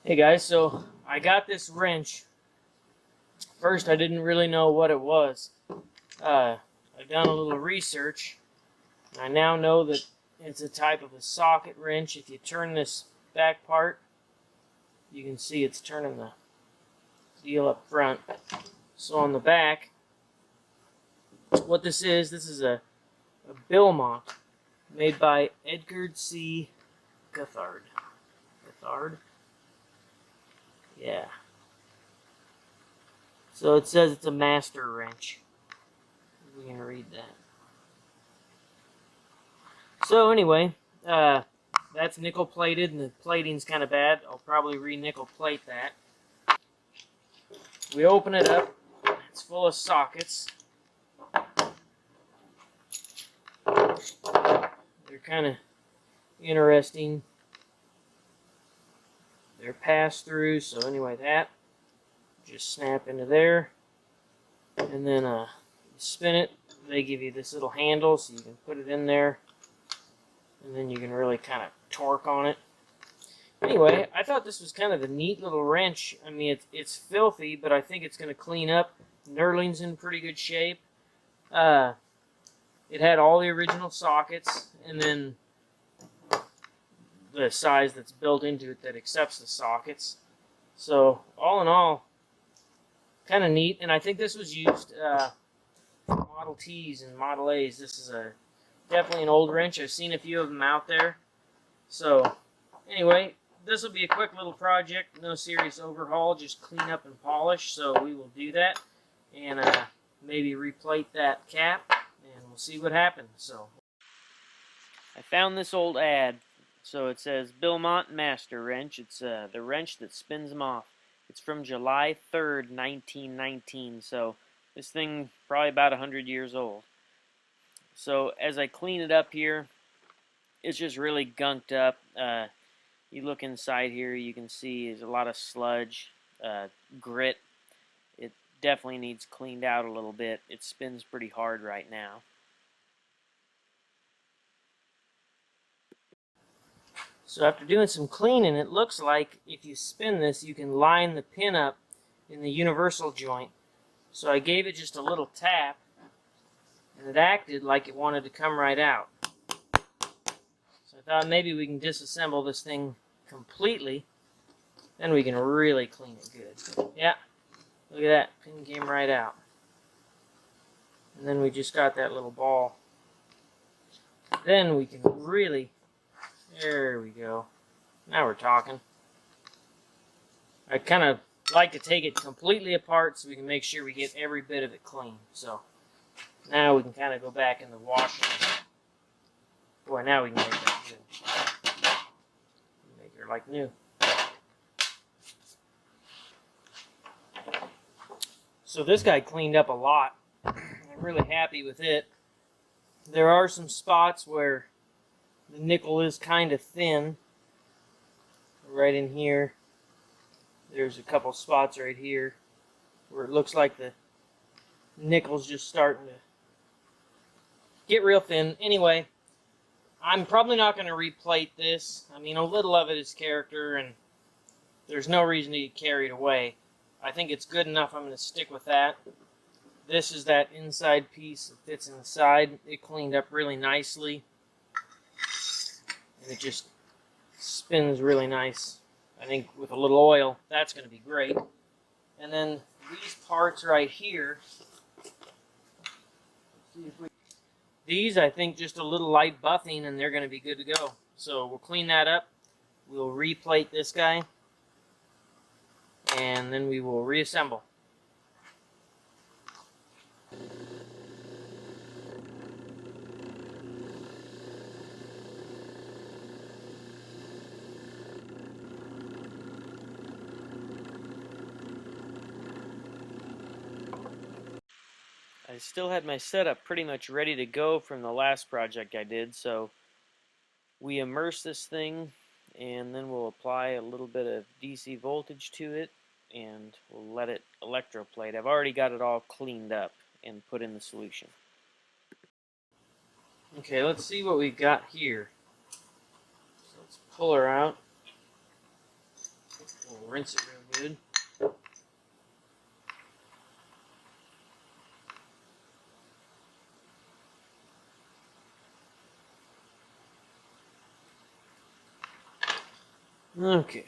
Hey guys, so I got this wrench. First, I didn't really know what it was. I've done a little research. I now know that it's a type of a socket wrench. If you turn this back part, you can see it's turning the deal up front. So on the back, what this is a Billmont made by Edgar C. Guthard. Guthard? Yeah. So it says it's a master wrench. We're going to read that. So anyway, that's nickel plated, and the plating's kind of bad. I'll probably re-nickel plate that. We open it up. It's full of sockets. They're kind of interesting. They're pass-through, so anyway, that just snap into there. And then you spin it. They give you this little handle, so you can put it in there. And then you can really kind of torque on it. Anyway, I thought this was kind of a neat little wrench. I mean, it's filthy, but I think it's going to clean up. Knurling's in pretty good shape. It had all the original sockets, and then the size that's built into it that accepts the sockets. So, all in all, kind of neat. And I think this was used for Model Ts and Model As. This is definitely an old wrench. I've seen a few of them out there. So, anyway, this will be a quick little project. No serious overhaul, just clean up and polish. So we will do that. And maybe replate that cap. And we'll see what happens. So, I found this old ad. So it says Billmont Master wrench. It's the wrench that spins them off. It's from July 3rd, 1919. So this thing probably about 100 years old. So as I clean it up here, it's just really gunked up. You look inside here, you can see there's a lot of sludge, grit. It definitely needs cleaned out a little bit. It spins pretty hard right now. So after doing some cleaning, it looks like if you spin this, you can line the pin up in the universal joint. So I gave it just a little tap, and it acted like it wanted to come right out. So I thought maybe we can disassemble this thing completely, then we can really clean it good. Yeah, look at that, pin came right out. And then we just got that little ball. Then we can really, there we go. Now we're talking. I kind of like to take it completely apart so we can make sure we get every bit of it clean. So now we can kind of go back in the washer. Boy, now we can make that good. Make her like new. So this guy cleaned up a lot. I'm really happy with it. There are some spots where the nickel is kind of thin. Right in here. There's a couple spots right here where it looks like the nickel's just starting to get real thin. Anyway, I'm probably not going to replate this. I mean, a little of it is character, and there's no reason to get carried away. I think it's good enough. I'm going to stick with that. This is that inside piece that fits inside. It cleaned up really nicely. And it just spins really nice. I think with a little oil, that's going to be great. And then these parts right here, these I think just a little light buffing and they're going to be good to go. So we'll clean that up. We'll replate this guy. And then we will reassemble. I still had my setup pretty much ready to go from the last project I did, so we immerse this thing and then we'll apply a little bit of DC voltage to it and we'll let it electroplate. I've already got it all cleaned up and put in the solution. Okay, let's see what we've got here. So let's pull her out. We'll rinse it real good. Okay.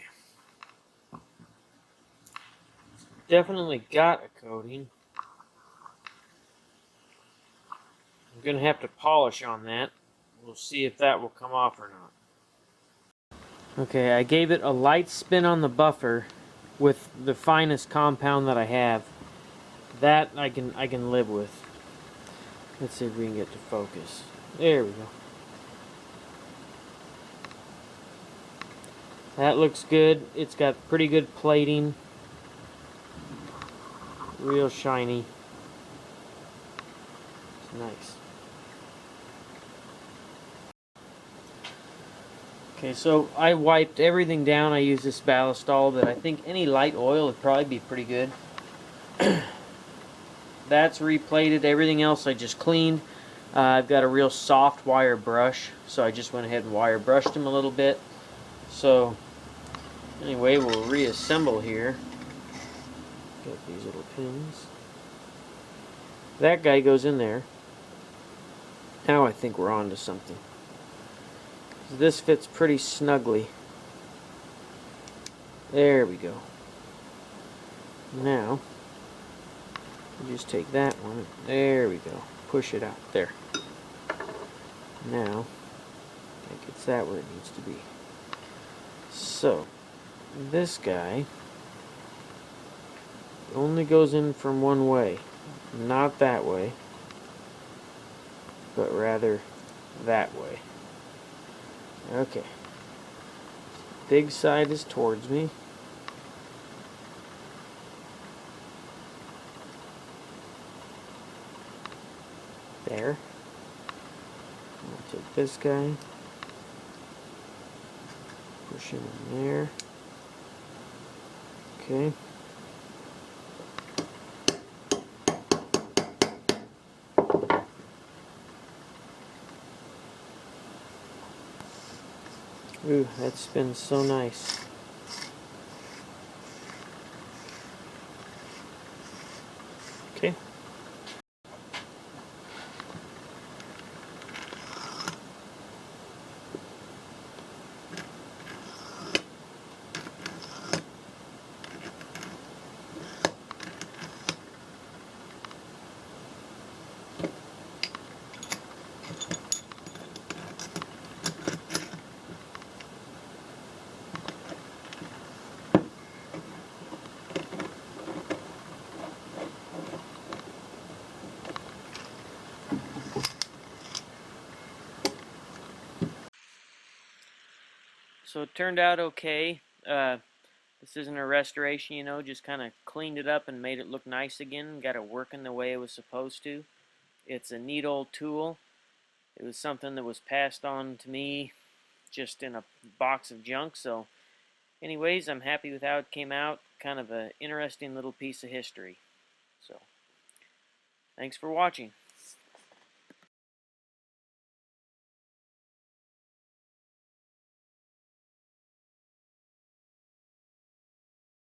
Definitely got a coating. I'm going to have to polish on that. We'll see if that will come off or not. Okay, I gave it a light spin on the buffer with the finest compound that I have. That I can live with. Let's see if we can get to focus. There we go. That looks good. It's got pretty good plating. Real shiny. It's nice. Okay, so I wiped everything down. I used this ballistol, but I think any light oil would probably be pretty good. That's replated. Everything else I just cleaned. I've got a real soft wire brush, so I just went ahead and wire brushed him a little bit. So anyway, we'll reassemble here. Got these little pins. That guy goes in there. Now I think we're on to something. This fits pretty snugly. There we go. Now, you just take that one. There we go. Push it out. There. Now, I think it's that where it needs to be. So, this guy only goes in from one way. Not that way, but rather that way. Okay. Big side is towards me. There. I'll take this guy. Push him in there. Okay. Ooh, that spins so nice. Okay. So it turned out okay. This isn't a restoration, you know, just kind of cleaned it up and made it look nice again. Got it working the way it was supposed to. It's a neat old tool. It was something that was passed on to me just in a box of junk. So anyways, I'm happy with how it came out. Kind of an interesting little piece of history. So thanks for watching.